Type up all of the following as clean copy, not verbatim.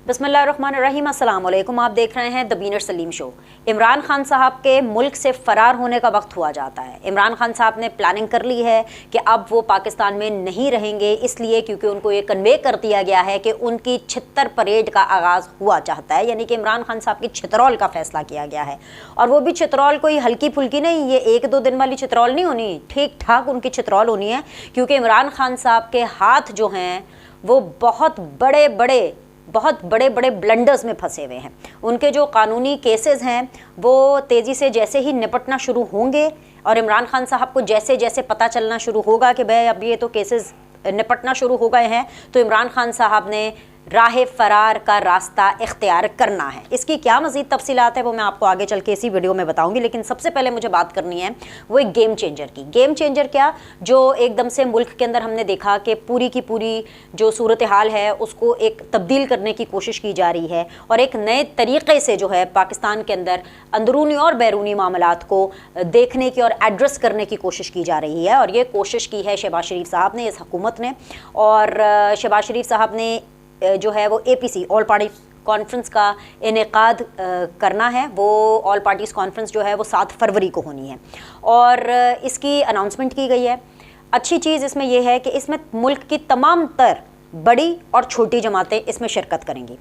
बिस्मिल्लाहिर्रहमानिर्रहीम, अस्सलाम वालेकुम। आप देख रहे हैं द बीनर सलीम शो। इमरान खान साहब के मुल्क से फ़रार होने का वक्त हुआ जाता है। इमरान खान साहब ने प्लानिंग कर ली है कि अब वो पाकिस्तान में नहीं रहेंगे, इसलिए क्योंकि उनको ये कन्वे कर दिया गया है कि उनकी छित्तर परेड का आगाज़ हुआ चाहता है, यानी कि इमरान खान साहब की छितरौल का फैसला किया गया है। और वो भी छितरौल कोई हल्की फुल्की नहीं, ये 1-2 दिन वाली छितरौल नहीं होनी, ठीक ठाक उनकी छितरौल होनी है, क्योंकि इमरान खान साहब के हाथ जो हैं वो बहुत बड़े बड़े ब्लंडर्स में फंसे हुए हैं। उनके जो कानूनी केसेस हैं वो तेज़ी से जैसे ही निपटना शुरू होंगे और इमरान खान साहब को जैसे जैसे पता चलना शुरू होगा कि भाई अब ये तो केसेस निपटना शुरू हो गए हैं, तो इमरान खान साहब ने राह फरार का रास्ता इख्तियार करना है। इसकी क्या मज़ीद तफसीलात है वो मैं आपको आगे चल के इसी वीडियो में बताऊंगी, लेकिन सबसे पहले मुझे बात करनी है वो एक गेम चेंजर की। गेम चेंजर क्या, जो एकदम से मुल्क के अंदर हमने देखा कि पूरी की पूरी जो सूरत हाल है उसको एक तब्दील करने की कोशिश की जा रही है और एक नए तरीक़े से जो है पाकिस्तान के अंदर अंदरूनी और बैरूनी मामलात को देखने की और एड्रेस करने की कोशिश की जा रही है। और ये कोशिश की है शहबाज शरीफ साहब ने, इस हुकूमत ने। और शहबाज शरीफ साहब ने जो है वो APC ऑल पार्टी कॉन्फ्रेंस का इनेकाद करना है। वो ऑल पार्टीज़ कॉन्फ्रेंस जो है वो 7 फरवरी को होनी है और इसकी अनाउंसमेंट की गई है। अच्छी चीज़ इसमें यह है कि इसमें मुल्क की तमाम तर बड़ी और छोटी जमातें इसमें शिरकत करेंगी।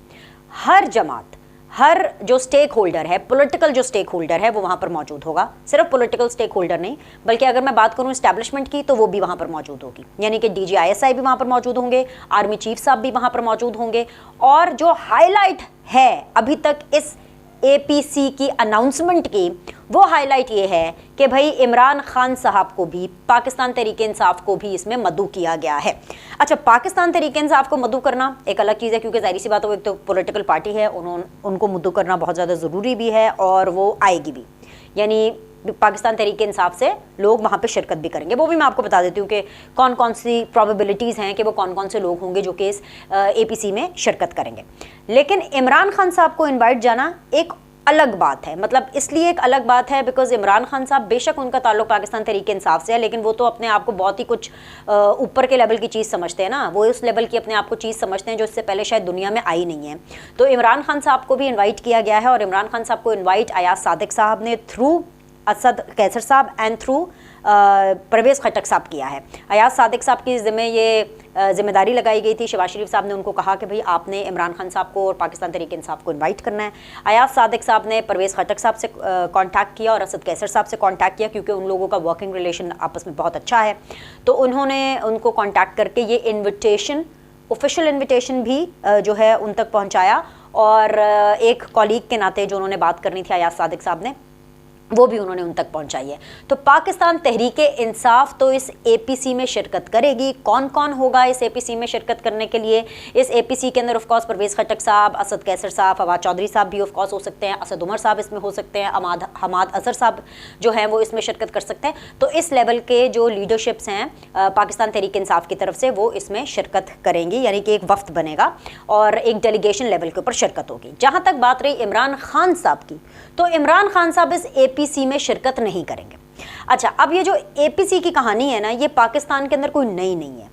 हर जमात, हर जो स्टेक होल्डर है, पॉलिटिकल जो स्टेक होल्डर है वो वहाँ पर मौजूद होगा। सिर्फ पॉलिटिकल स्टेक होल्डर नहीं, बल्कि अगर मैं बात करूँ इस्टेब्लिशमेंट की तो वो भी वहाँ पर मौजूद होगी, यानी कि DGISI भी वहाँ पर मौजूद होंगे, आर्मी चीफ साहब भी वहाँ पर मौजूद होंगे। और जो हाईलाइट है अभी तक इस APC की अनाउंसमेंट की, वो हाईलाइट ये है कि भाई इमरान खान साहब को भी, पाकिस्तान तहरीक इंसाफ को भी इसमें मदऊ किया गया है। अच्छा, पाकिस्तान तहरीक इंसाफ को मदऊ करना एक अलग चीज़ है, क्योंकि ज़ाहिर सी बात है वो एक तो पॉलिटिकल पार्टी है, उनको मदऊ करना बहुत ज़्यादा ज़रूरी भी है और वो आएगी भी, यानी पाकिस्तान तहरीक इंसाफ से लोग वहाँ पे शिरकत भी करेंगे। वो भी मैं आपको बता देती हूँ कि कौन कौन सी प्रोबेबिलिटीज़ हैं कि वो कौन कौन से लोग होंगे जो कि इस APC में शिरकत करेंगे। लेकिन इमरान खान साहब को इनवाइट जाना एक अलग बात है। मतलब इसलिए एक अलग बात है बिकॉज इमरान खान साहब, बेशक उनका ताल्लुक पाकिस्तान तहरीक इंसाफ से है, लेकिन वो तो अपने आप को बहुत ही कुछ ऊपर के लेवल की चीज़ समझते हैं ना। वो उस लेवल की अपने आप को चीज़ समझते हैं जो इससे पहले शायद दुनिया में आई नहीं है। तो इमरान खान साहब को भी इन्वाइट किया गया है और इमरान खान साहब को इन्वाइट अयाज सादिक साहब ने थ्रू असद कैसर साहब एंड थ्रू परवेज़ खटक साहब किया है। अयाज सादिक साहब की ज़िम्मे ये जिम्मेदारी लगाई गई थी। शहबाज शरीफ साहब ने उनको कहा कि भाई आपने इमरान खान साहब को और पाकिस्तान तहरीक इंसाफ को इनवाइट करना है। अयाज सादिक साहब ने परवेज़ खटक साहब से कांटेक्ट किया और असद कैसर साहब से कांटेक्ट किया, क्योंकि उन लोगों का वर्किंग रिलेशन आपस में बहुत अच्छा है। तो उन्होंने उनको कांटेक्ट करके ये इन्विटेशन, ऑफिशियल इन्विटेशन भी जो है उन तक पहुँचाया। और एक कॉलीग के नाते जो उन्होंने बात करनी थी अयाज सादिक साहब ने, वो भी उन्होंने उन तक पहुंचाई है। तो पाकिस्तान तहरीक इंसाफ तो इस APC में शिरकत करेगी। कौन कौन होगा इस APC में शिरकत करने के लिए? इस APC के अंदर ऑफकोर्स परवेज़ खटक साहब, असद कैसर साहब, फवाद चौधरी साहब भी ऑफकोर्स हो सकते हैं, असद उमर साहब इसमें हो सकते हैं, हमाद अजहर साहब जो हैं वो इसमें शिरकत कर सकते हैं। तो इस लेवल के जो लीडरशिप्स हैं पाकिस्तान तहरीक इंसाफ की तरफ से, वो इसमें शिरकत करेंगी, यानी कि एक वफ्द बनेगा और एक डेलीगेशन लेवल के ऊपर शिरकत होगी। जहाँ तक बात रही इमरान खान साहब की, तो इमरान खान साहब इस APC में शिरकत नहीं करेंगे। अच्छा, अब ये जो APC की कहानी है ना, ये पाकिस्तान के अंदर कोई नई नहीं है,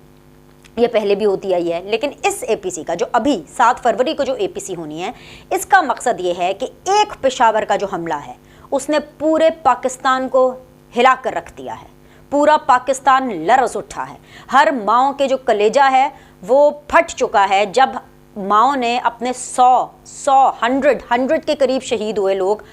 ये पहले भी होती आई है। लेकिन इस APC का जो अभी 7 फरवरी को जो APC होनी है, इसका मकसद ये है कि एक पेशावर का जो हमला है उसने पूरे पाकिस्तान को हिला कर रख दिया है। पूरा पाकिस्तान लरज़ उठा है। हर माओ के जो कलेजा है वो फट चुका है। जब माओ ने अपने 100 के करीब शहीद हुए लोग,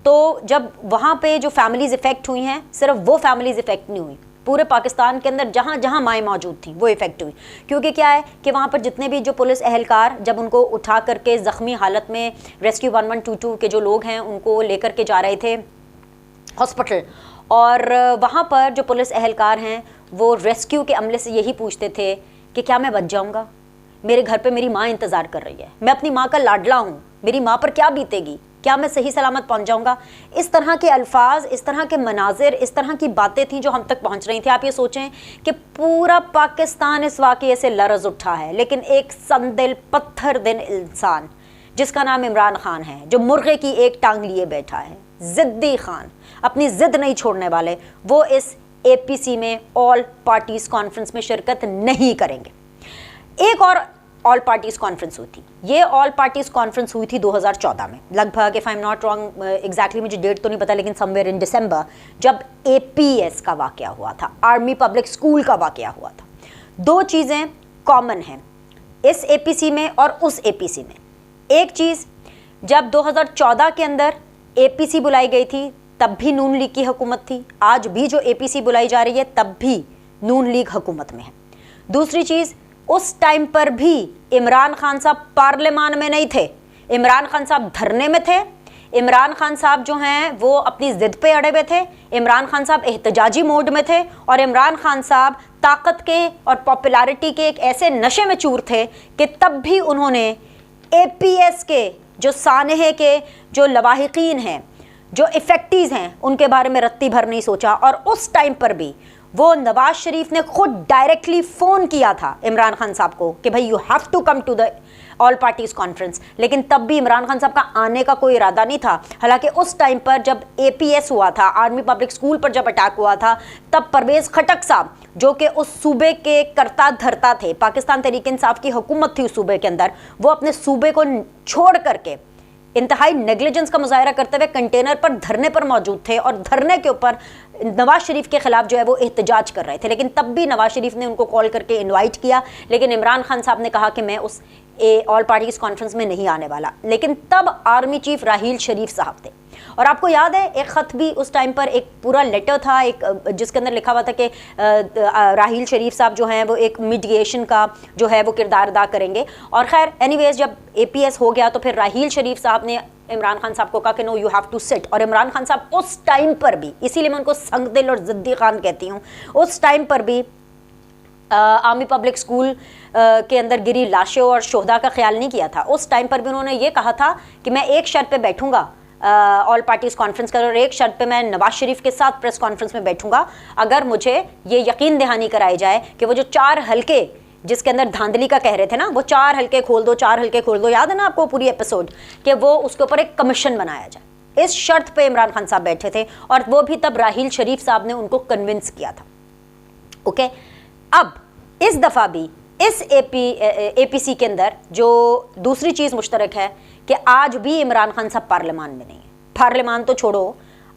तो जब वहाँ पे जो फैमिलीज़ इफ़ेक्ट हुई हैं, सिर्फ वो फैमिलीज़ इफ़ेक्ट नहीं हुई, पूरे पाकिस्तान के अंदर जहाँ जहाँ माएँ मौजूद थी वो इफ़ेक्ट हुई। क्योंकि क्या है कि वहाँ पर जितने भी जो पुलिस एहलकार, जब उनको उठा करके ज़ख्मी हालत में रेस्क्यू 1122 के जो लोग हैं उनको लेकर के जा रहे थे हॉस्पिटल, और वहाँ पर जो पुलिस एहलकार हैं वो रेस्क्यू के अमले से यही पूछते थे कि क्या मैं बच जाऊँगा? मेरे घर पे मेरी माँ इंतज़ार कर रही है, मैं अपनी माँ का लाडला हूँ, मेरी माँ पर क्या बीतेगी, क्या मैं सही सलामत पहुंच जाऊंगा? इस तरह के अल्फाज, इस तरह के मनाजिर, इस तरह की बातें थीं जो हम तक पहुंच रही थी। आप ये सोचें कि पूरा पाकिस्तान इस वाक़ये से लरज़ उठा है, लेकिन एक संदिल पत्थर दिल इंसान जिसका नाम इमरान खान है, जो मुर्गे की एक टांग लिए बैठा है, ज़िद्दी खान, अपनी ज़िद नहीं छोड़ने वाले, वो इस APC में ऑल पार्टीज़ कॉन्फ्रेंस में शिरकत नहीं करेंगे। एक और ऑल पार्टीज कॉन्फ्रेंस हुई थी। ये ऑल पार्टीज कॉन्फ्रेंस हुई थी 2014 में, लगभग, if I am not wrong, exactly मुझे डेट तो नहीं पता, लेकिन समवेयर इन दिसंबर, जब एपीएस का वाकया हुआ था, आर्मी पब्लिक स्कूल का वाकया हुआ था। दो चीज़ें कॉमन हैं इस एपीसी में और उस एपीसी में। एक चीज़, जब 2014 के अंदर एपीसी बुलाई गई थी तब भी नून लीग की हुकूमत थी, आज भी जो एपीसी बुलाई जा रही है तब भी नून लीग हुकूमत में है। दूसरी चीज़, उस टाइम पर भी इमरान खान साहब पार्लियामान में नहीं थे, इमरान खान साहब धरने में थे, इमरान खान साहब जो हैं वो अपनी ज़िद पे अड़े हुए थे, इमरान खान साहब एहतजाजी मोड में थे, और इमरान खान साहब ताकत के और पॉपुलैरिटी के एक ऐसे नशे में चूर थे कि तब भी उन्होंने एपीएस के जो सानहे के जो लवाहिकीन हैं, जो इफेक्टीज़ हैं, उनके बारे में रत्ती भर नहीं सोचा। और उस टाइम पर भी वो नवाज शरीफ ने खुद डायरेक्टली फ़ोन किया था इमरान खान साहब को कि भाई you have to come to the all parties conference, लेकिन तब भी इमरान खान साहब का आने का कोई इरादा नहीं था। हालांकि उस टाइम पर जब एपीएस हुआ था, आर्मी पब्लिक स्कूल पर जब अटैक हुआ था, तब परवेज़ खटक साहब जो कि उस सूबे के कर्ता धर्ता थे, पाकिस्तान तहरीक इंसाफ की हुकूमत थी उस सूबे के अंदर, वो अपने सूबे को छोड़ करके इंतहाई नेग्लिजेंस का मुजाहरा करते हुए कंटेनर पर धरने पर मौजूद थे और धरने के ऊपर नवाज शरीफ के खिलाफ जो है वो एहतजाज कर रहे थे। लेकिन तब भी नवाज शरीफ ने उनको कॉल करके इनवाइट किया, लेकिन इमरान खान साहब ने कहा कि मैं उस ऑल पार्टीज कॉन्फ्रेंस में नहीं आने वाला। लेकिन तब आर्मी चीफ राहील शरीफ साहब थे, और आपको याद है एक ख़त भी उस टाइम पर, एक पूरा लेटर था एक, जिसके अंदर लिखा हुआ था कि राहील शरीफ साहब जो हैं वो एक मीडिएशन का जो है वो किरदार अदा करेंगे। और खैर एनीवेज जब एपीएस हो गया तो फिर राहील शरीफ साहब ने इमरान खान साहब को कहा कि no you have to sit, और इमरान खान साहब उस टाइम पर भी, इसीलिए मैं उनको संगदिल और ज़िद्दी खान कहती हूँ, उस टाइम पर भी आर्मी पब्लिक स्कूल के अंदर गिरी लाशों और शोहदा का ख्याल नहीं किया था। उस टाइम पर भी उन्होंने ये कहा था कि मैं एक शर्त पे बैठूंगा ऑल पार्टीज़ कॉन्फ्रेंस कर, और एक शर्त पे मैं नवाज शरीफ के साथ प्रेस कॉन्फ्रेंस में बैठूंगा अगर मुझे ये यकीन दहानी कराई जाए कि वो जो 4 हल्के जिसके अंदर धांधली का कह रहे थे ना, वो 4 हल्के खोल दो, 4 हल्के खोल दो, याद है ना आपको पूरी एपिसोड, कि वो उसके ऊपर एक कमीशन बनाया जाए। इस शर्त पे इमरान खान साहब बैठे थे, और वो भी तब राहील शरीफ साहब ने उनको कन्विंस किया था। ओके, अब इस दफ़ा भी इस एपीसी के अंदर जो दूसरी चीज़ मुश्तरक है कि आज भी इमरान खान साहब पार्लियामान में नहीं है। पार्लियामान तो छोड़ो,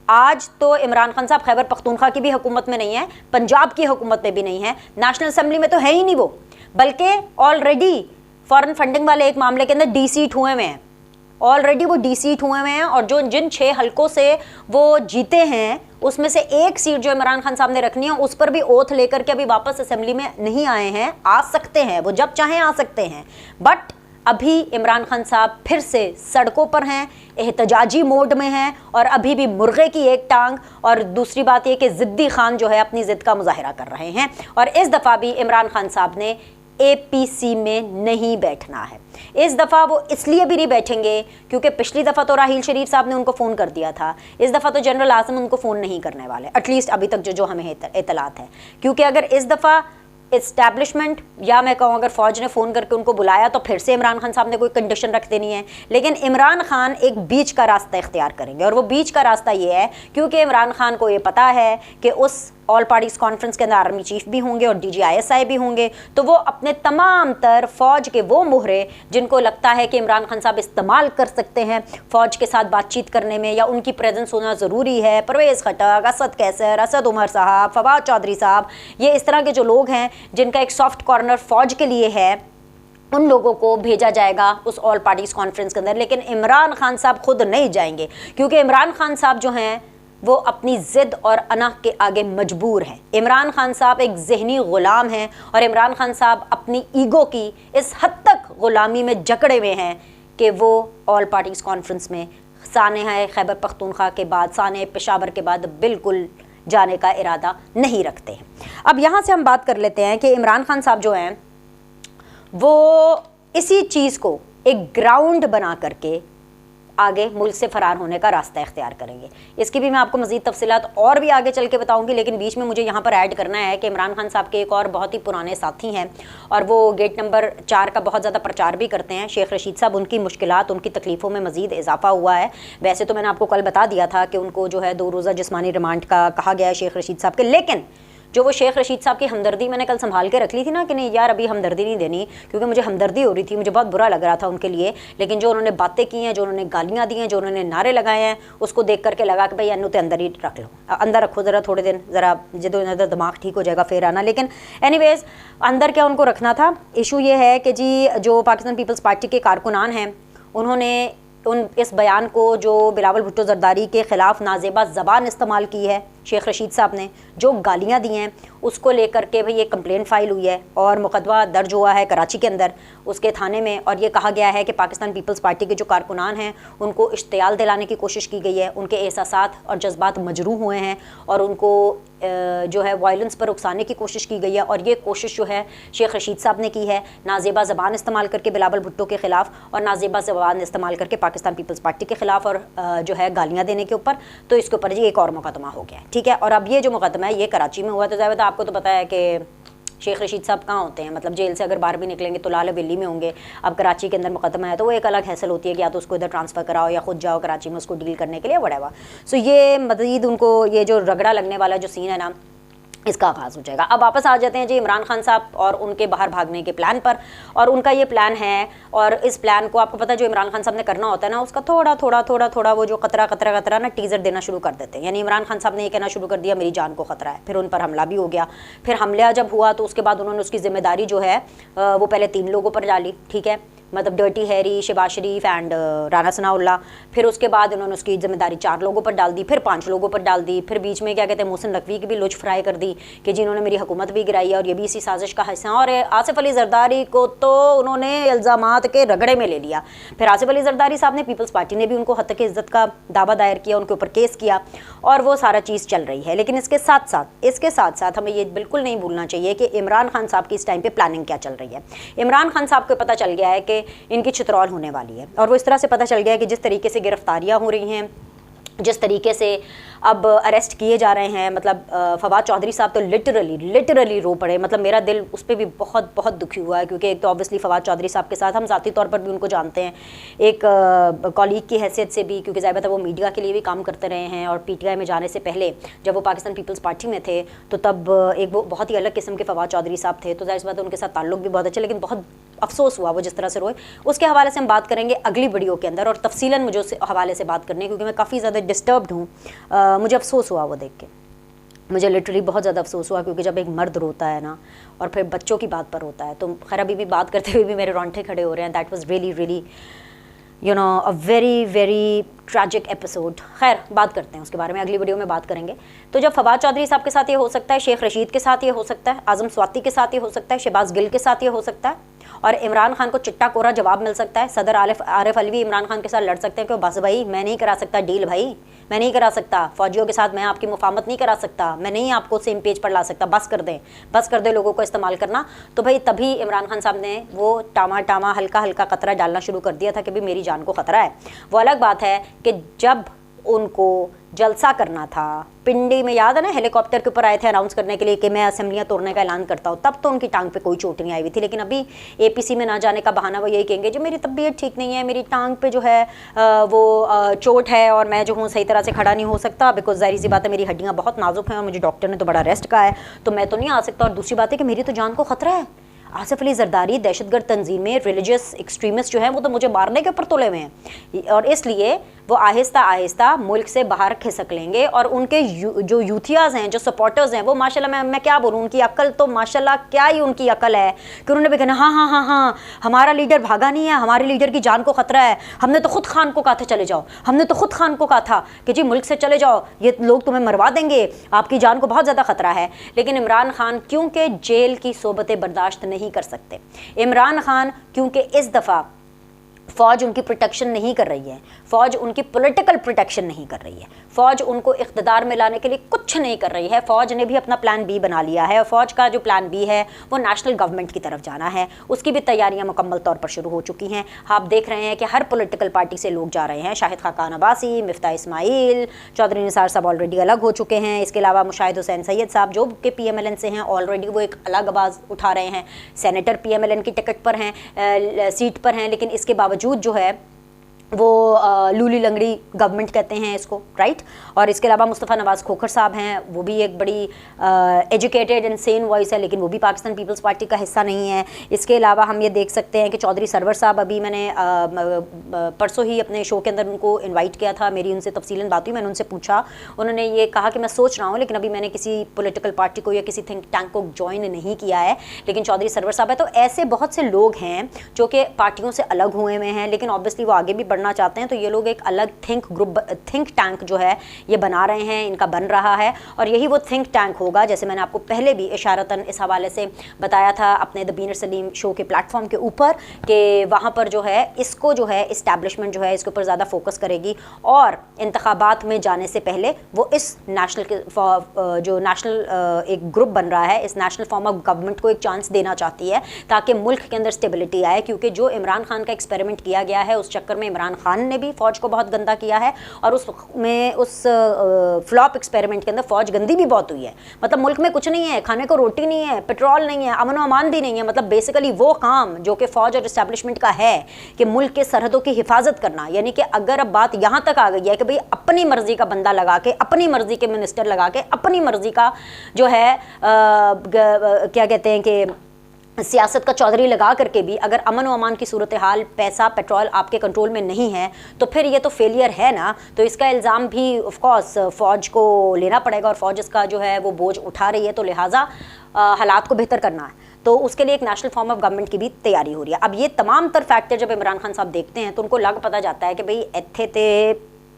आज तो इमरान खान साहब खैबर पख्तूनख्वा की भी हुकूमत में नहीं है, पंजाब की हुकूमत में भी नहीं है, नेशनल असम्बली में तो है ही नहीं वो, बल्कि ऑलरेडी फॉरेन फंडिंग वाले एक मामले के अंदर डी-सीट हुए हुए हैं, ऑलरेडी वो डी-सीट हुए हुए हैं। और जो जिन 6 हल्कों से वो जीते हैं उसमें से एक सीट जो इमरान खान साहब ने रखनी है, उस पर भी ओथ लेकर के अभी वापस असेंबली में नहीं आए हैं। आ सकते हैं, वो जब चाहें आ सकते हैं, बट अभी इमरान खान साहब फिर से सड़कों पर हैं, एहतजाजी मोड में हैं, और अभी भी मुर्गे की एक टांग, और दूसरी बात यह कि ज़िद्दी खान जो है अपनी ज़िद का मुजाहरा कर रहे हैं। और इस दफ़ा भी इमरान खान साहब ने एपीसी में नहीं बैठना है। इस दफ़ा वो इसलिए भी नहीं बैठेंगे क्योंकि पिछली दफ़ा तो राहील शरीफ साहब ने उनको फ़ोन कर दिया था, इस दफ़ा तो जनरल आज़म उनको फ़ोन नहीं करने वाले, एटलीस्ट अभी तक जो हमें इतलात है। क्योंकि अगर इस दफ़ा इस्टेब्लिशमेंट या मैं कहूँ अगर फ़ौज ने फ़ोन करके उनको बुलाया तो फिर से इमरान खान साहब ने कोई कंडीशन रख देनी है। लेकिन इमरान खान एक बीच का रास्ता इख्तियार करेंगे, और वो बीच का रास्ता ये है क्योंकि इमरान खान को ये पता है कि उस ऑल पार्टीज़ कॉन्फ्रेंस के अंदर आर्मी चीफ भी होंगे और DGISI भी होंगे, तो वो अपने तमाम तर फ़ौज के वो मोहरे जिनको लगता है कि इमरान खान साहब इस्तेमाल कर सकते हैं फ़ौज के साथ बातचीत करने में, या उनकी प्रेजेंस होना ज़रूरी है, परवेज़ खटक, असद कैसर, असद उमर साहब, फवाद चौधरी साहब, ये इस तरह के जो लोग हैं जिनका एक सॉफ्ट कॉर्नर फ़ौज के लिए है, उन लोगों को भेजा जाएगा उस ऑल पार्टीज़ कॉन्फ्रेंस के अंदर। लेकिन इमरान खान साहब खुद नहीं जाएंगे क्योंकि इमरान खान साहब जो हैं वो अपनी ज़िद और अना के आगे मजबूर हैं। इमरान खान साहब एक ज़हनी ग़ुलाम हैं, और इमरान खान साहब अपनी ईगो की इस हद तक ग़ुलामी में जकड़े हुए हैं कि वो ऑल पार्टीज़ कॉन्फ्रेंस में सानहा खैबर पख्तूनख्वा के बाद, सानहा पेशावर के बाद बिल्कुल जाने का इरादा नहीं रखते हैं। अब यहाँ से हम बात कर लेते हैं कि इमरान खान साहब जो हैं वो इसी चीज़ को एक ग्राउंड बना करके आगे मुल्क से फ़रार होने का रास्ता इख्तियार करेंगे। इसकी भी मैं आपको मज़ीद तफसीलात और भी आगे चल के बताऊंगी, लेकिन बीच में मुझे यहाँ पर ऐड करना है कि इमरान खान साहब के एक और बहुत ही पुराने साथी हैं, और वो गेट नंबर 4 का बहुत ज़्यादा प्रचार भी करते हैं, शेख रशीद साहब। उनकी मुश्किलात, उनकी तकलीफ़ों में मज़ीद इजाफा हुआ है। वैसे तो मैंने आपको कल बता दिया था कि उनको जो है 2 रोज़ा जिस्मानी रिमांड का कहा गया है शेख रशीद साहब के, लेकिन जो वो शेख रशीद साहब की हमदर्दी मैंने कल संभाल के रख ली थी ना कि नहीं यार अभी हमदर्दी नहीं देनी, क्योंकि मुझे हमदर्दी हो रही थी, मुझे बहुत बुरा लग रहा था उनके लिए, लेकिन जो उन्होंने बातें की हैं, जो उन्होंने गालियाँ दी हैं, जो उन्होंने नारे लगाए हैं, उसको देख करके लगा कि भाई अन्नू तो अंदर ही रख लो, अंदर रखो ज़रा थोड़े दिन, ज़रा जिदो इधर दिमाग ठीक हो जाएगा फिर आना। लेकिन एनीवेज अंदर क्या उनको रखना था। इशू ये है कि जी जो पाकिस्तान पीपल्स पार्टी के कारकुनान हैं उन्होंने इस बयान को जो बिलावल भुट्टो जरदारी के ख़िलाफ़ नाजेबा ज़बान इस्तेमाल की है शेख रशीद साहब ने, जो गालियाँ दी हैं उसको लेकर के भाई ये कंप्लेंट फ़ाइल हुई है और मुकदमा दर्ज हुआ है कराची के अंदर उसके थाने में, और ये कहा गया है कि पाकिस्तान पीपल्स पार्टी के जो कारकुनान हैं उनको इश्तियाल दिलाने की कोशिश की गई है, उनके एहसासात और जज्बात मजरूह हुए हैं और उनको जो है वायलेंस पर उकसाने की कोशिश की गई है। और ये कोशिश जो है शेख रशीद साहब ने की है नाजेबा ज़बान इस्तेमाल करके बिलावल भुट्टो के ख़िलाफ़ और नाजेबा ज़बान इस्तेमाल करके पाकिस्तान पीपल्स पार्टी के ख़िलाफ़ और जो है गालियाँ देने के ऊपर। तो इसके ऊपर जी एक और मुकदमा हो गया है, ठीक है। और अब ये जो मुकदमा है ये कराची में हुआ, तो ज़ाहिर आपको तो पता है कि शेख रशीद साहब कहाँ होते हैं, मतलब जेल से अगर बाहर भी निकलेंगे तो लाल हवेली में होंगे। अब कराची के अंदर मुकदमा है तो वो एक अलग हैसल होती है कि या तो उसको इधर ट्रांसफ़र कराओ या खुद जाओ कराची में उसको डील करने के लिए वड़ेवा। सो ये मज़ीद उनको ये जो रगड़ा लगने वाला जो सीन है ना इसका आगाज़ हो जाएगा। अब वापस आ जाते हैं जी इमरान खान साहब और उनके बाहर भागने के प्लान पर। और उनका ये प्लान है और इस प्लान को आपको पता है जो इमरान खान साहब ने करना होता है ना उसका थोड़ा वो जो कतरा ना टीज़र देना शुरू कर देते हैं। यानी इमरान खान साहब ने ये कहना शुरू कर दिया मेरी जान को ख़तरा है, फिर उन पर हमला भी हो गया। फिर हमला जब हुआ तो उसके बाद उन्होंने उसकी ज़िम्मेदारी जो है वो पहले 3 लोगों पर डाली, ठीक है, मतलब dirty Harry, Shehbaz Sharif and Rana Sanaullah. फिर उसके बाद उन्होंने उसकी जिम्मेदारी 4 लोगों पर डाल दी, फिर 5 लोगों पर डाल दी। फिर बीच में क्या कहते हैं मोहसिन नकवी की भी लुच फ्राई कर दी कि जिन्होंने मेरी हुकूमत भी गिराई है और ये भी इसी साजिश का हिस्सा। और आसिफ अली जरदारी को तो उन्होंने इल्ज़ामात के रगड़े में ले लिया। फिर आसिफ अली जरदारी साहब ने, पीपल्स पार्टी ने भी उनको हत्या की इज्जत का दावा दायर किया, उनके ऊपर केस किया और वो सारा चीज़ चल रही है। लेकिन इसके साथ साथ हमें ये बिल्कुल नहीं भूलना चाहिए कि इमरान खान साहब की इस टाइम पर प्लानिंग क्या चल रही है। इमरान खान साहब को पता चल गया है कि इनकी चित्रौल होने वाली है और वो इस तरह से पता चल गया है कि जिस तरीके से गिरफ्तारियां हो रही हैं, जिस तरीके से अब अरेस्ट किए जा रहे हैं, मतलब फवाद चौधरी साहब तो लिटरली रो पड़े। मतलब मेरा दिल उस पर भी बहुत दुखी हुआ है क्योंकि एक तो ऑब्वियसली फवाद चौधरी साहब के साथ हम ज़ाती तौर पर भी उनको जानते हैं, एक कॉलीग की हैसियत से भी, क्योंकि ज़ाहिर है वो मीडिया के लिए भी काम करते रहे हैं और PTI में जाने से पहले जब वो पाकिस्तान पीपल्स पार्टी में थे तो तब एक वो बहुत ही अलग किस्म के फवाद चौधरी साहब थे। तो ज़ाहिर बात है उनके साथ ताल्लुक भी बहुत अच्छा, लेकिन बहुत अफसोस हुआ वो जिस तरह से रोए। उसके हवाले से हम बात करेंगे अगली वीडियो के अंदर और तफसीलन मुझे उस हवाले से बात करनी है क्योंकि मैं काफ़ी ज़्यादा डिस्टर्ब्ड हूँ। मुझे अफसोस हुआ वो देख के, मुझे लिटरली बहुत ज़्यादा अफसोस हुआ क्योंकि जब एक मर्द रोता है ना और फिर बच्चों की बात पर रोता है तो खैर अभी भी बात करते हुए भी मेरे रोंगटे खड़े हो रहे हैं। That was really you know a very tragic episode. खैर बात करते हैं उसके बारे में, अगली वीडियो में बात करेंगे। तो जब फवाद चौधरी साहब के साथ ये हो सकता है, शेख रशीद के साथ ये हो सकता है, आज़म स्वाति के साथ ये हो सकता है, शहबाज गिल के साथ ये हो सकता है और इमरान खान को चिट्टा कोरा जवाब मिल सकता है। सदर आरिफ अलवी इमरान खान के साथ लड़ सकते हैं कि बस भाई मैं नहीं करा सकता डील, भाई मैं नहीं करा सकता, फौजियों के साथ मैं आपकी मुफाहमत नहीं करा सकता, मैं नहीं आपको सेम पेज पर ला सकता, बस कर दे लोगों को इस्तेमाल करना। तो भाई तभी इमरान खान साहब ने वो टामा हल्का कतरा डालना शुरू कर दिया था कि भाई मेरी जान को ख़तरा है। वो अलग बात है कि जब उनको जलसा करना था पिंडी में, याद है ना हेलीकॉप्टर के ऊपर आए थे अनाउंस करने के लिए कि मैं असेंबलियां तोड़ने का ऐलान करता हूँ, तब तो उनकी टांग पे कोई चोट नहीं आई हुई थी। लेकिन अभी APC में ना जाने का बहाना वो यही कहेंगे जो मेरी तबीयत ठीक नहीं है, मेरी टांग पे जो है वो चोट है और मैं जो हूँ सही तरह से खड़ा नहीं हो सकता बिकॉज ज़ाहिर सी बात है मेरी हड्डियाँ बहुत नाजुक हैं और मुझे डॉक्टर ने तो बड़ा रेस्ट कहा है तो मैं तो नहीं आ सकता। और दूसरी बात है कि मेरी तो जान को ख़तरा है। आसिफ अली जरदारी दहशतगर्द तंजीमें, रिलीजियस एक्सट्रीमिस्ट जो हैं वो तो मुझे मारने के ऊपर तुले हुए हैं और इसलिए वो आहिस्ता मुल्क से बाहर खिसक लेंगे। और उनके जो यूथियाज़ हैं, जो सपोर्टर्स हैं, वो माशाल्लाह मैं क्या बोलूँ, उनकी अकल तो माशाल्लाह क्या ही उनकी अकल है कि उन्होंने भी कहना हाँ हमारा लीडर भागा नहीं है, हमारे लीडर की जान को ख़तरा है, हमने तो खुद खान को कहा था चले जाओ, हमने तो खुद खान को कहा था कि जी मुल्क से चले जाओ, ये लोग तुम्हें मरवा देंगे, आपकी जान को बहुत ज़्यादा ख़तरा है। लेकिन इमरान खान क्योंकि जेल की सोबतें बर्दाश्त नहीं कर सकते, इमरान खान क्योंकि इस दफ़ा फ़ौज उनकी प्रोटेक्शन नहीं कर रही है, फ़ौज उनकी पॉलिटिकल प्रोटेक्शन नहीं कर रही है, फ़ौज उनको इक़्तिदार में लाने के लिए कुछ नहीं कर रही है। फ़ौज ने भी अपना प्लान B बना लिया है और फ़ौज का जो प्लान B है वो नेशनल गवर्नमेंट की तरफ जाना है, उसकी भी तैयारियां मुकम्मल तौर पर शुरू हो चुकी हैं। आप देख रहे हैं कि हर पॉलिटिकल पार्टी से लोग जा रहे हैं, शाहिद खाकान अब्बासी, मिफ्ता इस्माइल, चौधरी निसार साहब ऑलरेडी अलग हो चुके हैं, इसके अलावा मुशाहिद हुसैन सैयद साहब जो कि PMLN से हैं ऑलरेडी वो एक अलग आवाज़ उठा रहे हैं, सेनेटर PMLN की टिकट पर हैं, सीट पर हैं। लेकिन इसके बावजूद जो है वो लूली लंगड़ी गवर्नमेंट कहते हैं इसको, राइट। और इसके अलावा मुस्तफ़ा नवाज़ खोखर साहब हैं, वो भी एक बड़ी एजुकेटेड एंड सेन वॉइस है, लेकिन वो भी पाकिस्तान पीपल्स पार्टी का हिस्सा नहीं है। इसके अलावा हम ये देख सकते हैं कि चौधरी सरवर साहब, अभी मैंने परसों ही अपने शो के अंदर उनको इन्वाइट किया था, मेरी उनसे तफसीलन बात हुई, मैंने उनसे पूछा, उन्होंने ये कहा कि मैं सोच रहा हूँ, लेकिन अभी मैंने किसी पॉलिटिकल पार्टी को या किसी थिंक टैंक को ज्वाइन नहीं किया है, लेकिन चौधरी सरवर साहब है। तो ऐसे बहुत से लोग हैं जो कि पार्टियों से अलग हुए हुए हैं, लेकिन ऑब्वियसली वो आगे भी बढ़ना चाहते हैं। तो ये लोग एक अलग थिंक टैंक जो है ये बना रहे हैं, इनका बन रहा है, और यही वो थिंक टैंक होगा, जैसे मैंने आपको पहले भी इशारतन इस हवाले से बताया था अपने द बीनर सलीम शो के प्लेटफॉर्म के ऊपर, कि वहाँ पर जो है इसको जो है इस्टेब्लिशमेंट जो है इसके ऊपर ज़्यादा फोकस करेगी, और इंतखाबात में जाने से पहले वो इस नेशनल जो नेशनल एक ग्रुप बन रहा है, इस नेशनल फॉर्म ऑफ गवर्नमेंट को एक चांस देना चाहती है, ताकि मुल्क के अंदर स्टेबिलिटी आए। क्योंकि जो इमरान खान का एक्सपेरिमेंट किया गया है, उस चक्कर में इमरान खान ने भी फौज को बहुत गंदा किया है, और उस फ्लॉप एक्सपेरिमेंट के अंदर फौज गंदी भी बहुत हुई है। मतलब मुल्क में कुछ नहीं है, खाने को रोटी नहीं है, पेट्रोल नहीं है, अमन व अमान भी नहीं है। मतलब बेसिकली वो काम जो कि फौज और इस्टेब्लिशमेंट का है कि मुल्क के सरहदों की हिफाजत करना, यानी कि अगर अब बात यहाँ तक आ गई है कि भाई अपनी मर्जी का बंदा लगा के, अपनी मर्जी के मिनिस्टर लगा के, अपनी मर्जी का जो है क्या कहते हैं कि सियासत का चौधरी लगा करके भी अगर अमन व अमान की सूरत हाल, पैसा, पेट्रोल आपके कंट्रोल में नहीं है, तो फिर ये तो फेलियर है ना। तो इसका इल्ज़ाम भी ऑफ कोर्स फ़ौज को लेना पड़ेगा, और फ़ौज इसका जो है वो बोझ उठा रही है। तो लिहाजा हालात को बेहतर करना है, तो उसके लिए एक नेशनल फॉर्म ऑफ गवर्नमेंट की भी तैयारी हो रही है। अब ये तमाम तर फैक्टर जब इमरान खान साहब देखते हैं तो उनको लग पता जाता है कि भाई इत्थे ते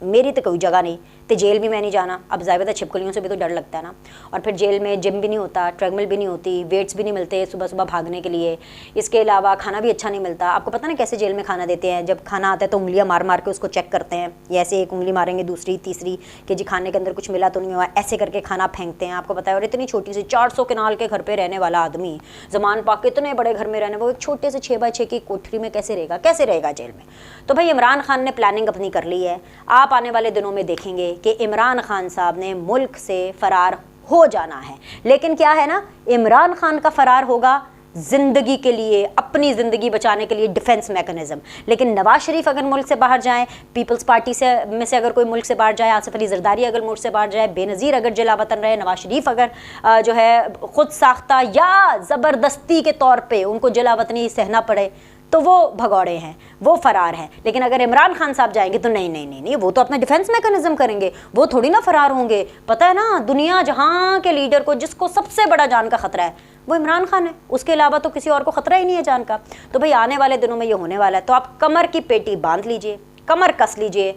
मेरी तो कोई जगह नहीं, तो जेल भी मैं नहीं जाना। अब ज़ाहिर है छिपकलियों से भी तो डर लगता है ना, और फिर जेल में जिम भी नहीं होता, ट्रेडमिल भी नहीं होती, वेट्स भी नहीं मिलते सुबह सुबह भागने के लिए, इसके अलावा खाना भी अच्छा नहीं मिलता। आपको पता ना कैसे जेल में खाना देते हैं, जब खाना आता है तो उंगलियां मार मार के उसको चेक करते हैं, ये ऐसे एक उंगली मारेंगे, दूसरी तीसरी कि जी खाने के अंदर कुछ मिला तो नहीं हुआ, ऐसे करके खाना फेंकते हैं, आपको पता है। और इतनी छोटी सी 400 कनाल के घर पर रहने वाला आदमी, जमान पाक के इतने बड़े घर में रहने, वो एक छोटे से 6x6 की कोठरी में कैसे रहेगा जेल में। तो भाई इमरान खान ने प्लानिंग अपनी कर ली है। आप आने वाले दिनों में देखेंगे कि इमरान खान साहब ने मुल्क से फरार हो जाना है, लेकिन क्या है ना, इमरान खान का फरार होगा ज़िंदगी के लिए, अपनी ज़िंदगी बचाने के लिए डिफेंस मैकेनिज़्म। लेकिन नवाज शरीफ अगर मुल्क से बाहर जाएं, पीपल्स पार्टी से में से अगर कोई मुल्क से बाहर जाए, आसिफ अली जरदारी अगर मुल्क से बाहर जाए, बेनज़ीर अगर जिला वतन रहे, नवाज शरीफ अगर जो है ख़ुद साख्ता या ज़बरदस्ती के तौर पर उनको जिला वतनी सहना पड़े, तो वो भगौड़े हैं, वो फरार हैं। लेकिन अगर इमरान खान साहब जाएंगे तो नहीं नहीं नहीं नहीं, वो तो अपना डिफेंस मैकेनिज्म करेंगे, वो थोड़ी ना फरार होंगे। पता है ना, दुनिया जहां के लीडर को जिसको सबसे बड़ा जान का खतरा है वो इमरान खान है, उसके अलावा तो किसी और को खतरा ही नहीं है जान का। तो भाई आने वाले दिनों में ये होने वाला है। तो आप कमर की पेटी बांध लीजिए, कमर कस लीजिए,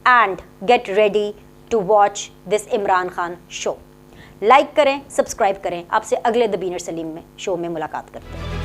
and get ready to watch this Imran Khan show. Like करें, सब्सक्राइब करें। आपसे अगले द बीनर सलीम में शो में मुलाकात करते हैं।